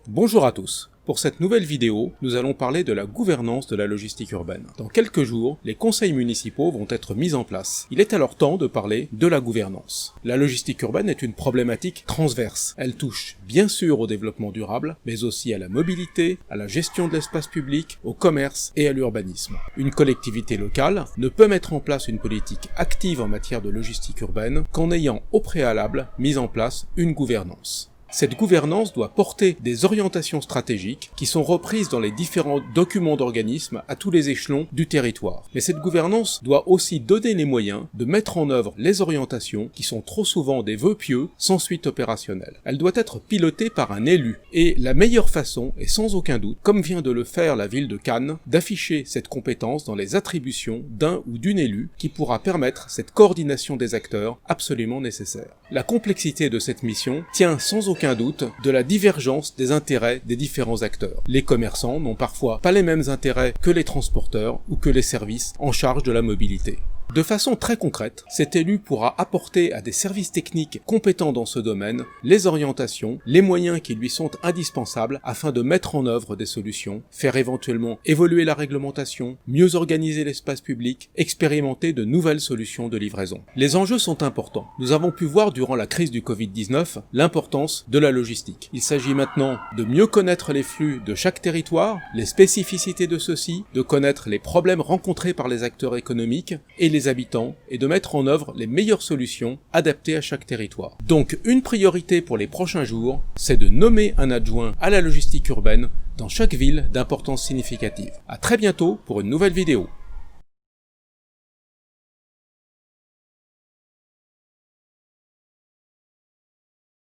Bonjour à tous. Pour cette nouvelle vidéo, nous allons parler de la gouvernance de la logistique urbaine. Dans quelques jours, les conseils municipaux vont être mis en place. Il est alors temps de parler de la gouvernance. La logistique urbaine est une problématique transverse. Elle touche bien sûr au développement durable, mais aussi à la mobilité, à la gestion de l'espace public, au commerce et à l'urbanisme. Une collectivité locale ne peut mettre en place une politique active en matière de logistique urbaine qu'en ayant au préalable mis en place une gouvernance. Cette gouvernance doit porter des orientations stratégiques qui sont reprises dans les différents documents d'organismes à tous les échelons du territoire. Mais cette gouvernance doit aussi donner les moyens de mettre en œuvre les orientations qui sont trop souvent des vœux pieux sans suite opérationnelle. Elle doit être pilotée par un élu. Et la meilleure façon est sans aucun doute, comme vient de le faire la ville de Cannes, d'afficher cette compétence dans les attributions d'un ou d'une élue qui pourra permettre cette coordination des acteurs absolument nécessaire. La complexité de cette mission tient sans aucun doute de la divergence des intérêts des différents acteurs. Les commerçants n'ont parfois pas les mêmes intérêts que les transporteurs ou que les services en charge de la mobilité. De façon très concrète, cet élu pourra apporter à des services techniques compétents dans ce domaine les orientations, les moyens qui lui sont indispensables afin de mettre en œuvre des solutions, faire éventuellement évoluer la réglementation, mieux organiser l'espace public, expérimenter de nouvelles solutions de livraison. Les enjeux sont importants. Nous avons pu voir durant la crise du Covid-19 l'importance de la logistique. Il s'agit maintenant de mieux connaître les flux de chaque territoire, les spécificités de ceux-ci, de connaître les problèmes rencontrés par les acteurs économiques et les habitants et de mettre en œuvre les meilleures solutions adaptées à chaque territoire. Donc une priorité pour les prochains jours, c'est de nommer un adjoint à la logistique urbaine dans chaque ville d'importance significative. À très bientôt pour une nouvelle vidéo.